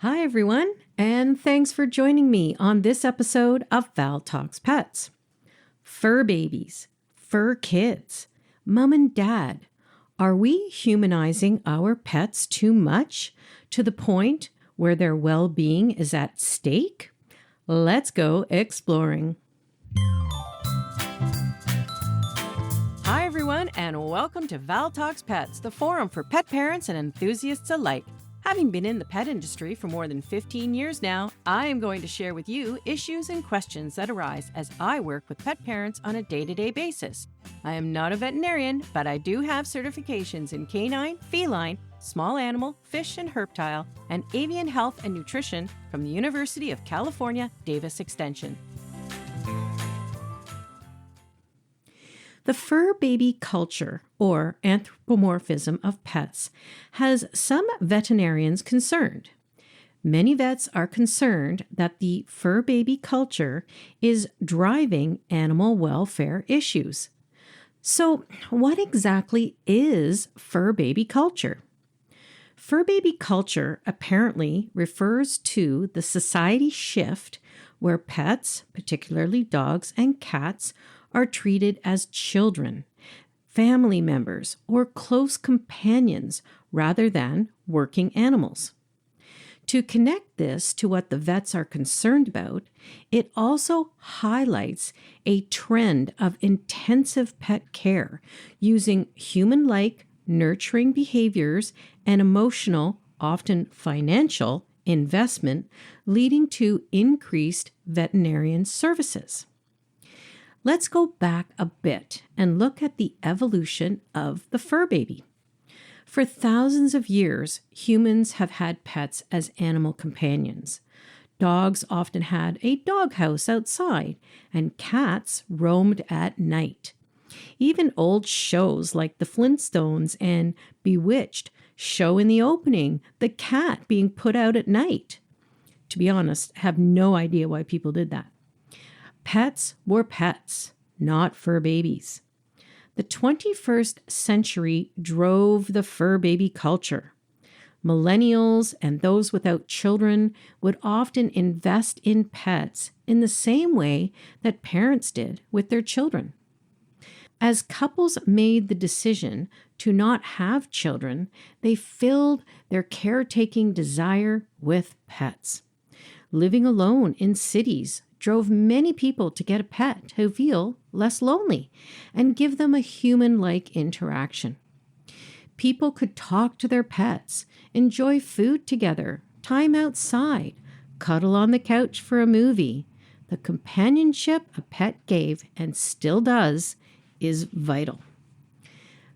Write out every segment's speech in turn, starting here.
Hi, everyone, and thanks for joining me on this episode of Val Talks Pets. Fur babies, fur kids, mom and dad, are we humanizing our pets too much to the point where their well-being is at stake? Let's go exploring. Hi, everyone, and welcome to Val Talks Pets, the forum for pet parents and enthusiasts alike. Having been in the pet industry for more than 15 years now, I am going to share with you issues and questions that arise as I work with pet parents on a day-to-day basis. I am not a veterinarian, but I do have certifications in canine, feline, small animal, fish and herptile, and avian health and nutrition from the University of California, Davis Extension. The fur baby culture, or anthropomorphism of pets, has some veterinarians concerned. Many vets are concerned that the fur baby culture is driving animal welfare issues. So, what exactly is fur baby culture? Fur baby culture apparently refers to the society shift where pets, particularly dogs and cats, are treated as children, family members, or close companions rather than working animals. To connect this to what the vets are concerned about, it also highlights a trend of intensive pet care using human-like nurturing behaviors and emotional, often financial, investment, leading to increased veterinarian services. Let's go back a bit and look at the evolution of the fur baby. For thousands of years, humans have had pets as animal companions. Dogs often had a doghouse outside, and cats roamed at night. Even old shows like The Flintstones and Bewitched show in the opening the cat being put out at night. To be honest, I have no idea why people did that. Pets were pets, not fur babies. The 21st century drove the fur baby culture. Millennials and those without children would often invest in pets in the same way that parents did with their children. As couples made the decision to not have children, they filled their caretaking desire with pets. Living alone in cities drove many people to get a pet to feel less lonely and give them a human-like interaction. People could talk to their pets, enjoy food together, time outside, cuddle on the couch for a movie. The companionship a pet gave, and still does, is vital.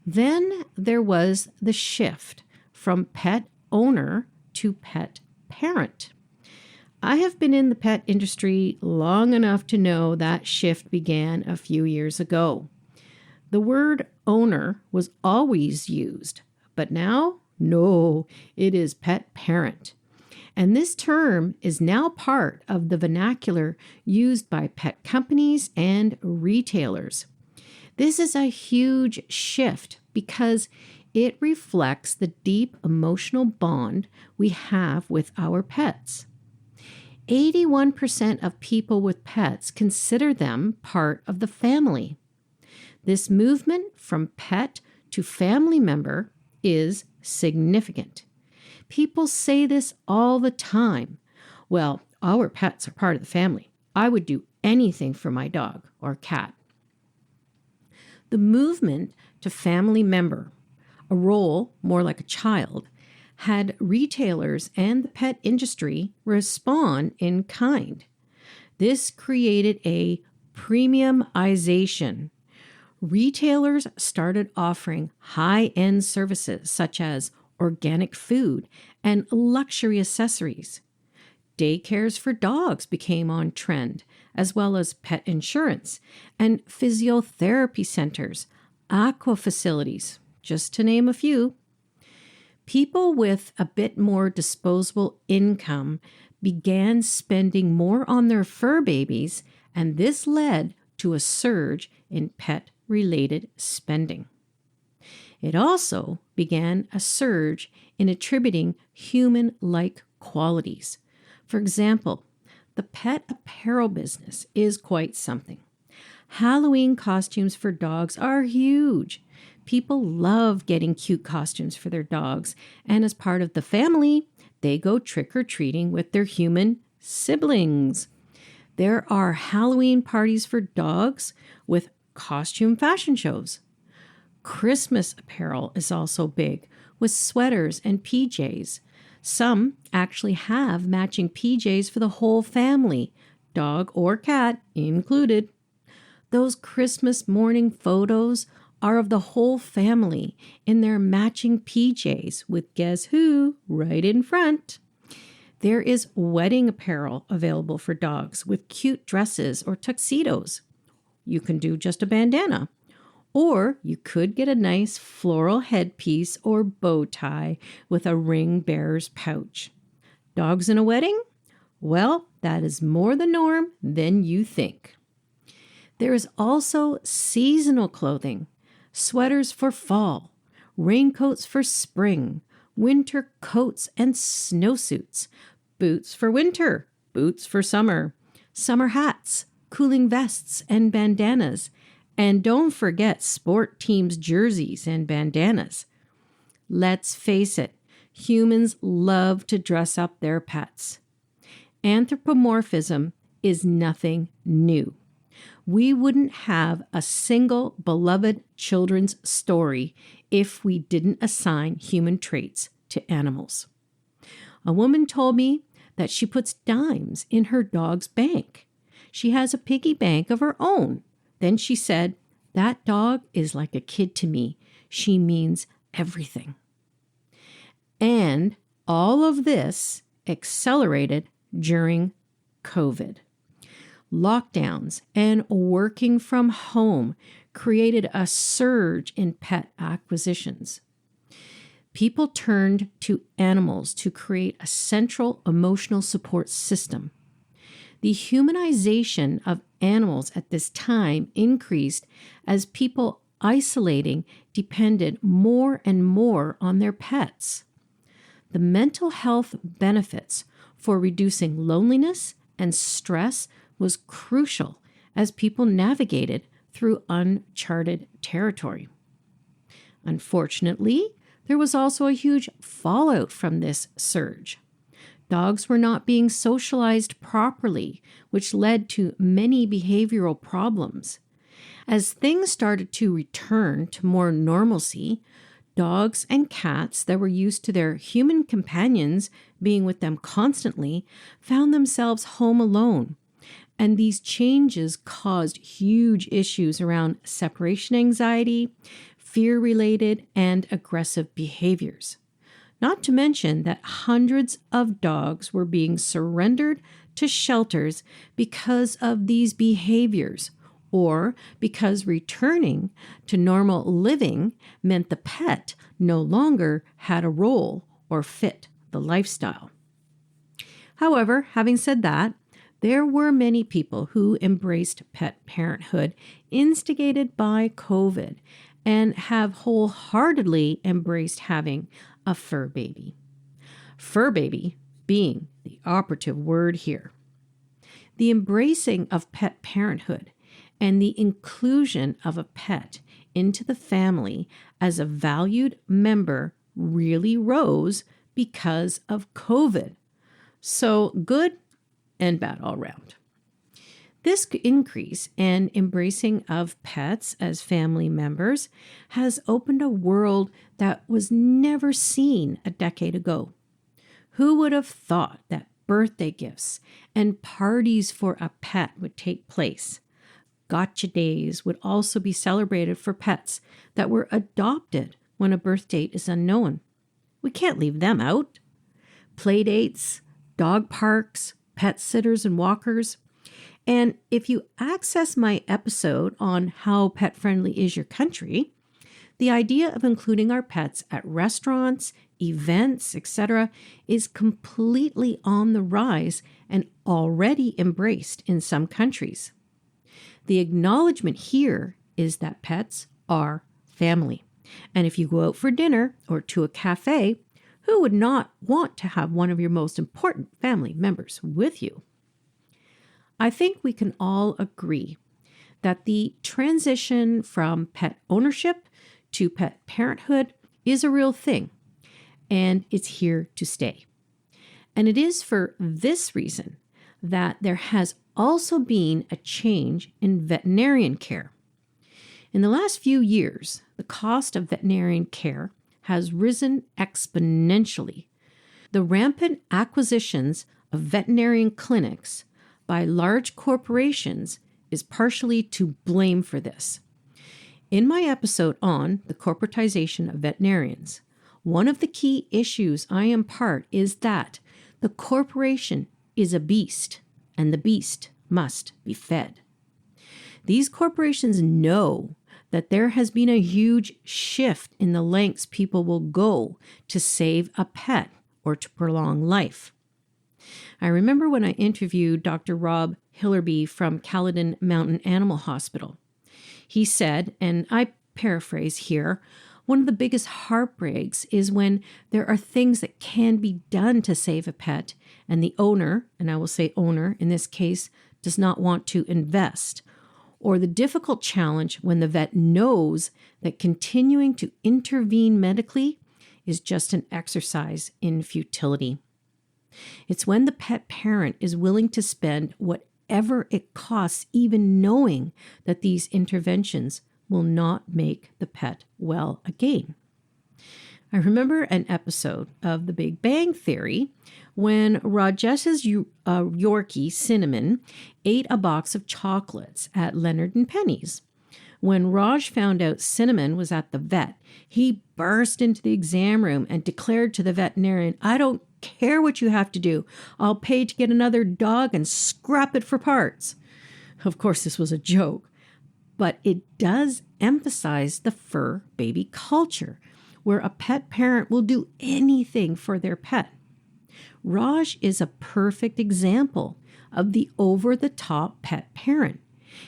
Then there was the shift from pet owner to pet parent. I have been in the pet industry long enough to know that shift began a few years ago. The word owner was always used, but now, no, it is pet parent. And this term is now part of the vernacular used by pet companies and retailers. This is a huge shift because it reflects the deep emotional bond we have with our pets. 81% of people with pets consider them part of the family. This movement from pet to family member is significant. People say this all the time. Well, our pets are part of the family. I would do anything for my dog or cat. The movement to family member, a role more like a child, had retailers and the pet industry respond in kind. This created a premiumization. Retailers started offering high-end services such as organic food and luxury accessories. Daycares for dogs became on trend, as well as pet insurance and physiotherapy centers, aqua facilities, just to name a few. People with a bit more disposable income began spending more on their fur babies, and this led to a surge in pet-related spending. It also began a surge in attributing human-like qualities. For example, the pet apparel business is quite something. Halloween costumes for dogs are huge. People love getting cute costumes for their dogs, and as part of the family, they go trick-or-treating with their human siblings. There are Halloween parties for dogs with costume fashion shows. Christmas apparel is also big, with sweaters and PJs. Some actually have matching PJs for the whole family, dog or cat included. Those Christmas morning photos are of the whole family in their matching PJs with guess who right in front. There is wedding apparel available for dogs with cute dresses or tuxedos. You can do just a bandana. Or you could get a nice floral headpiece or bow tie with a ring bearer's pouch. Dogs in a wedding? Well, that is more the norm than you think. There is also seasonal clothing, sweaters for fall, raincoats for spring, winter coats and snowsuits, boots for winter, boots for summer, summer hats, cooling vests and bandanas, and don't forget sport teams' jerseys and bandanas. Let's face it, humans love to dress up their pets. Anthropomorphism is nothing new. We wouldn't have a single beloved children's story if we didn't assign human traits to animals. A woman told me that she puts dimes in her dog's bank. She has a piggy bank of her own. Then she said, "That dog is like a kid to me. She means everything." And all of this accelerated during COVID. Lockdowns and working from home created a surge in pet acquisitions. People turned to animals to create a central emotional support system. The humanization of animals at this time increased as people isolating depended more and more on their pets. The mental health benefits for reducing loneliness and stress was crucial as people navigated through uncharted territory. Unfortunately, there was also a huge fallout from this surge. Dogs were not being socialized properly, which led to many behavioral problems. As things started to return to more normalcy, dogs and cats that were used to their human companions being with them constantly found themselves home alone. And these changes caused huge issues around separation anxiety, fear-related, and aggressive behaviors. Not to mention that hundreds of dogs were being surrendered to shelters because of these behaviors, or because returning to normal living meant the pet no longer had a role or fit the lifestyle. However, having said that, there were many people who embraced pet parenthood instigated by COVID and have wholeheartedly embraced having a fur baby. Fur baby being the operative word here. The embracing of pet parenthood and the inclusion of a pet into the family as a valued member really rose because of COVID. So good and bad all around. This increase and embracing of pets as family members has opened a world that was never seen a decade ago. Who would have thought that birthday gifts and parties for a pet would take place? Gotcha days would also be celebrated for pets that were adopted when a birth date is unknown. We can't leave them out. Play dates, dog parks, pet sitters and walkers. And if you access my episode on how pet-friendly is your country, the idea of including our pets at restaurants, events, etc. is completely on the rise and already embraced in some countries. The acknowledgement here is that pets are family. And if you go out for dinner or to a cafe, Who would not want to have one of your most important family members with you? I think we can all agree that the transition from pet ownership to pet parenthood is a real thing, and it's here to stay. And it is for this reason that there has also been a change in veterinarian care. In the last few years, the cost of veterinarian care has risen exponentially. The rampant acquisitions of veterinarian clinics by large corporations is partially to blame for this. In my episode on the corporatization of veterinarians, one of the key issues I impart is that the corporation is a beast, and the beast must be fed. These corporations know that there has been a huge shift in the lengths people will go to save a pet or to prolong life. I remember when I interviewed Dr. Rob Hillerby from Caledon Mountain Animal Hospital. He said, and I paraphrase here, one of the biggest heartbreaks is when there are things that can be done to save a pet and the owner, and I will say owner in this case, does not want to invest, or the difficult challenge when the vet knows that continuing to intervene medically is just an exercise in futility. It's when the pet parent is willing to spend whatever it costs, even knowing that these interventions will not make the pet well again. I remember an episode of The Big Bang Theory when Rajesh's Yorkie, Cinnamon, ate a box of chocolates at Leonard and Penny's. When Raj found out Cinnamon was at the vet, he burst into the exam room and declared to the veterinarian, "I don't care what you have to do. I'll pay to get another dog and scrap it for parts." Of course, this was a joke, but it does emphasize the fur baby culture, where a pet parent will do anything for their pet. Raj is a perfect example of the over-the-top pet parent.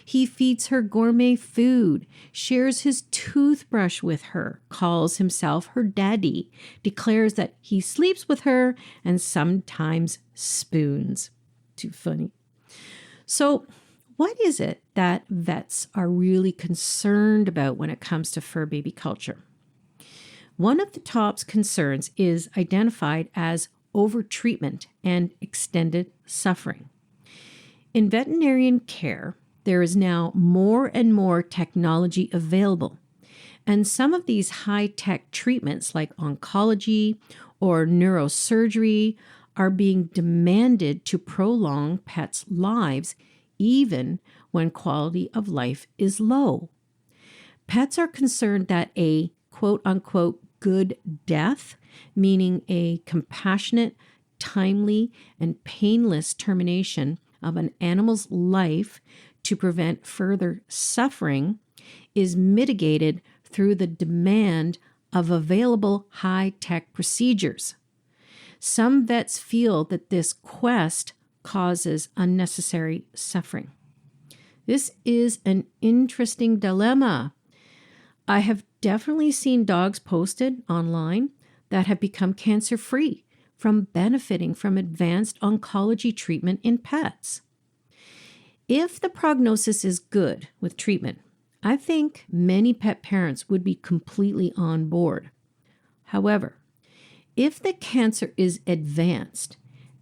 He feeds her gourmet food, shares his toothbrush with her, calls himself her daddy, declares that he sleeps with her, and sometimes spoons. Too funny. So, what is it that vets are really concerned about when it comes to fur baby culture? One of the top concerns is identified as overtreatment and extended suffering. In veterinarian care, there is now more and more technology available, and some of these high-tech treatments like oncology or neurosurgery are being demanded to prolong pets' lives even when quality of life is low. Pets are concerned that a quote-unquote good death, meaning a compassionate, timely, and painless termination of an animal's life to prevent further suffering, is mitigated through the demand of available high-tech procedures. Some vets feel that this quest causes unnecessary suffering. This is an interesting dilemma. I have definitely seen dogs posted online that have become cancer-free from benefiting from advanced oncology treatment in pets. If the prognosis is good with treatment, I think many pet parents would be completely on board. However, if the cancer is advanced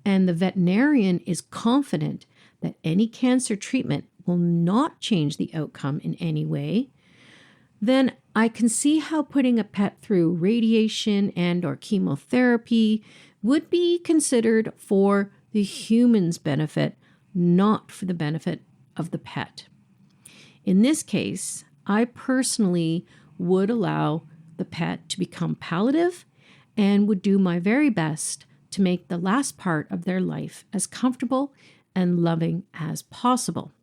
and the veterinarian is confident that any cancer treatment will not change the outcome in any way, then I can see how putting a pet through radiation and or chemotherapy would be considered for the human's benefit, not for the benefit of the pet. In this case, I personally would allow the pet to become palliative and would do my very best to make the last part of their life as comfortable and loving as possible.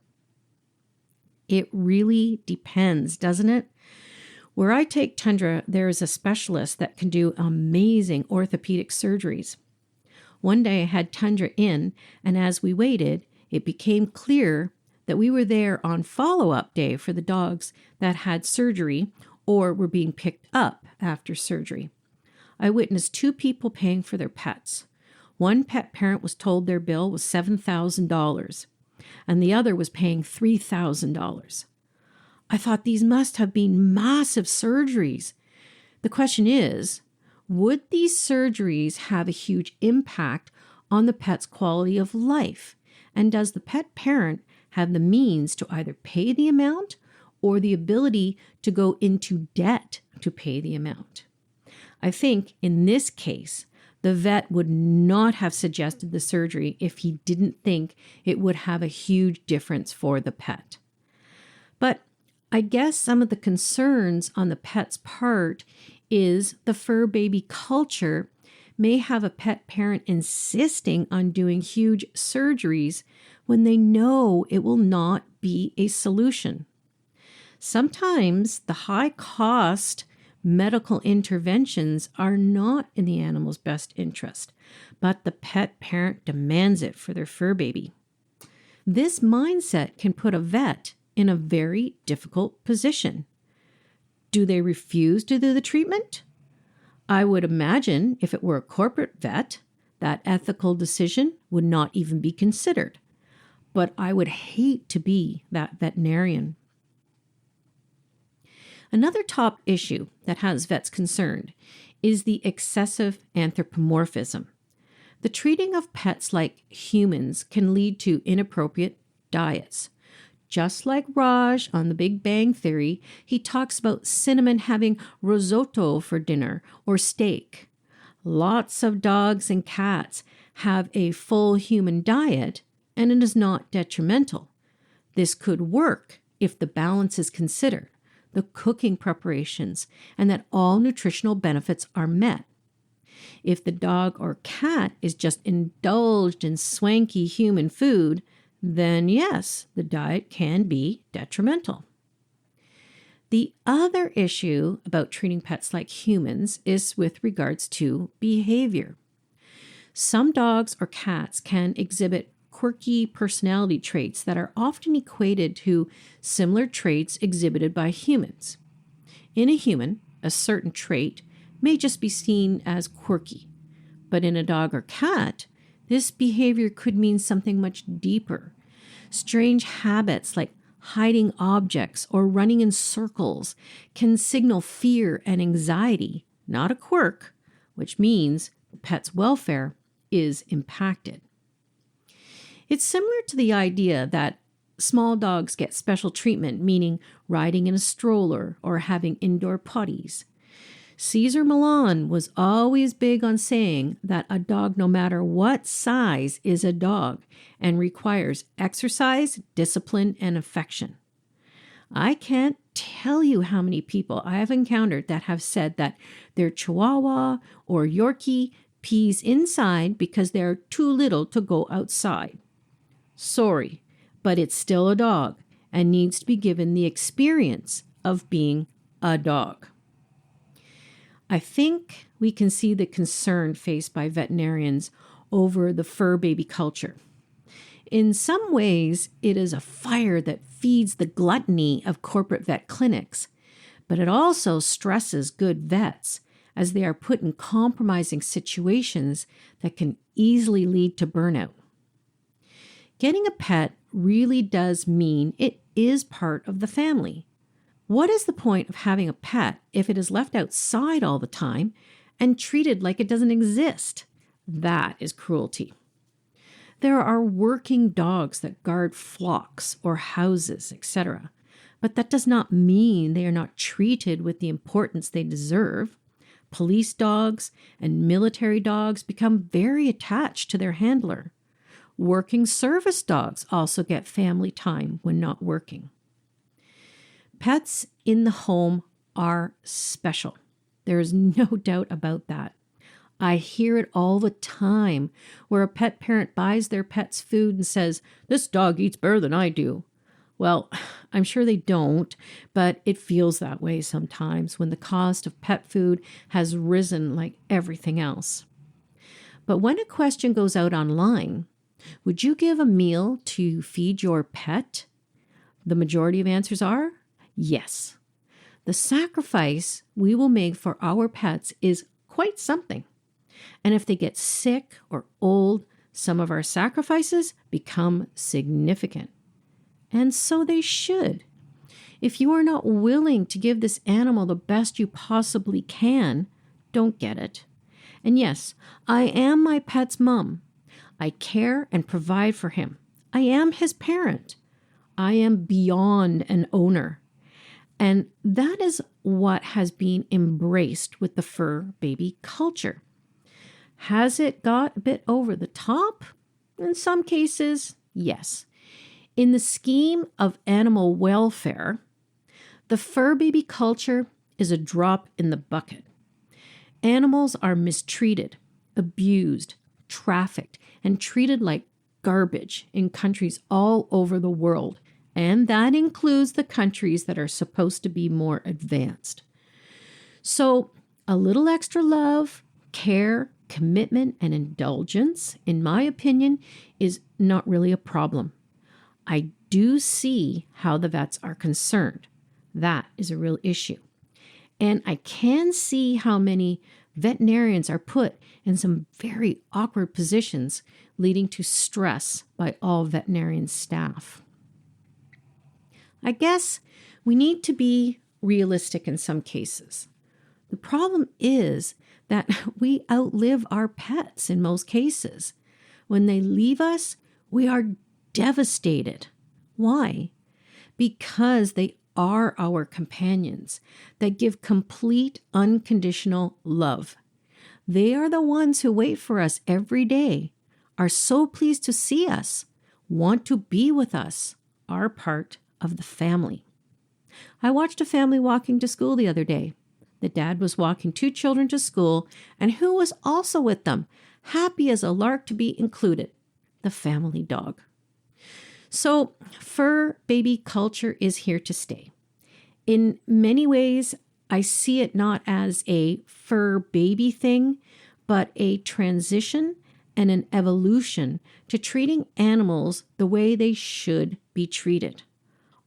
It really depends, doesn't it? Where I take Tundra, there is a specialist that can do amazing orthopedic surgeries. One day I had Tundra in, and as we waited, it became clear that we were there on follow-up day for the dogs that had surgery or were being picked up after surgery. I witnessed two people paying for their pets. One pet parent was told their bill was $7,000, and the other was paying $3,000. I thought these must have been massive surgeries. The question is, would these surgeries have a huge impact on the pet's quality of life? And does the pet parent have the means to either pay the amount or the ability to go into debt to pay the amount? I think in this case, the vet would not have suggested the surgery if he didn't think it would have a huge difference for the pet. But I guess some of the concerns on the pet's part is the fur baby culture may have a pet parent insisting on doing huge surgeries when they know it will not be a solution. Sometimes the high cost medical interventions are not in the animal's best interest, but the pet parent demands it for their fur baby. This mindset can put a vet in a very difficult position. Do they refuse to do the treatment? I would imagine if it were a corporate vet, that ethical decision would not even be considered. But I would hate to be that veterinarian. Another top issue that has vets concerned is the excessive anthropomorphism. The treating of pets like humans can lead to inappropriate diets. Just like Raj on The Big Bang Theory, he talks about Cinnamon having risotto for dinner or steak. Lots of dogs and cats have a full human diet, and it is not detrimental. This could work if the balance is considered, the cooking preparations, and that all nutritional benefits are met. If the dog or cat is just indulged in swanky human food, then yes, the diet can be detrimental. The other issue about treating pets like humans is with regards to behavior. Some dogs or cats can exhibit quirky personality traits that are often equated to similar traits exhibited by humans. In a human, a certain trait may just be seen as quirky, but in a dog or cat, this behavior could mean something much deeper. Strange habits like hiding objects or running in circles can signal fear and anxiety, not a quirk, which means the pet's welfare is impacted. It's similar to the idea that small dogs get special treatment, meaning riding in a stroller or having indoor potties. Cesar Millan was always big on saying that a dog, no matter what size, is a dog and requires exercise, discipline, and affection. I can't tell you how many people I have encountered that have said that their Chihuahua or Yorkie pees inside because they're too little to go outside. Sorry, but it's still a dog and needs to be given the experience of being a dog. I think we can see the concern faced by veterinarians over the fur baby culture. In some ways, it is a fire that feeds the gluttony of corporate vet clinics, but it also stresses good vets as they are put in compromising situations that can easily lead to burnout. Getting a pet really does mean it is part of the family. What is the point of having a pet if it is left outside all the time and treated like it doesn't exist? That is cruelty. There are working dogs that guard flocks or houses, etc., but that does not mean they are not treated with the importance they deserve. Police dogs and military dogs become very attached to their handler. Working service dogs also get family time when not working. Pets in the home are special. There is no doubt about that. I hear it all the time where a pet parent buys their pet's food and says, "This dog eats better than I do." Well, I'm sure they don't, but it feels that way sometimes when the cost of pet food has risen like everything else. But when a question goes out online, would you give a meal to feed your pet? The majority of answers are yes. The sacrifice we will make for our pets is quite something. And if they get sick or old, some of our sacrifices become significant. And so they should. If you are not willing to give this animal the best you possibly can, don't get it. And yes, I am my pet's mom. I care and provide for him. I am his parent. I am beyond an owner. And that is what has been embraced with the fur baby culture. Has it got a bit over the top? In some cases, yes. In the scheme of animal welfare, the fur baby culture is a drop in the bucket. Animals are mistreated, abused, trafficked, and treated like garbage in countries all over the world, and that includes the countries that are supposed to be more advanced. So, a little extra love, care, commitment, and indulgence, in my opinion, is not really a problem. I do see how the vets are concerned. That is a real issue. And I can see how many veterinarians are put in some very awkward positions, leading to stress by all veterinarian staff. I guess we need to be realistic in some cases. The problem is that we outlive our pets in most cases. When they leave us, we are devastated. Why? Because they are our companions that give complete unconditional love. They are the ones who wait for us every day, are so pleased to see us, want to be with us, are part of the family. I watched a family walking to school the other day. The dad was walking 2 children to school, and who was also with them, happy as a lark to be included? The family dog. So, fur baby culture is here to stay. In many ways, I see it not as a fur baby thing, but a transition and an evolution to treating animals the way they should be treated.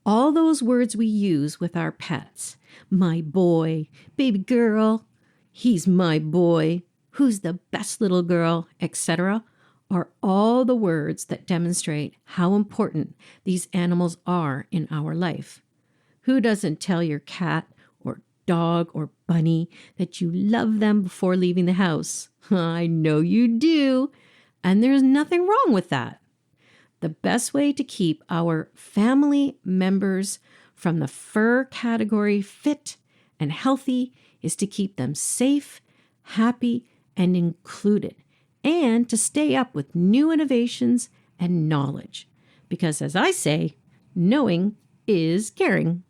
All those words we use with our pets, my boy, baby girl, he's my boy, who's the best little girl, etc., are all the words that demonstrate how important these animals are in our life. Who doesn't tell your cat or dog or bunny that you love them before leaving the house? I know you do, and there's nothing wrong with that. The best way to keep our family members from the fur category fit and healthy is to keep them safe, happy, and included, and to stay up with new innovations and knowledge. Because as I say, knowing is caring.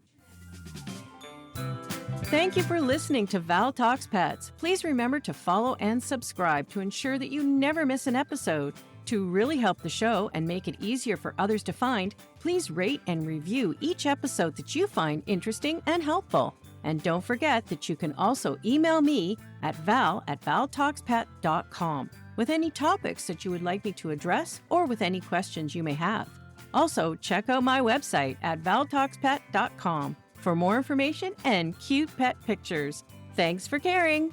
Thank you for listening to Val Talks Pets. Please remember to follow and subscribe to ensure that you never miss an episode. To really help the show and make it easier for others to find, please rate and review each episode that you find interesting and helpful. And don't forget that you can also email me at val@valtalkspet.com with any topics that you would like me to address or with any questions you may have. Also, check out my website at valtalkspet.com for more information and cute pet pictures. Thanks for caring.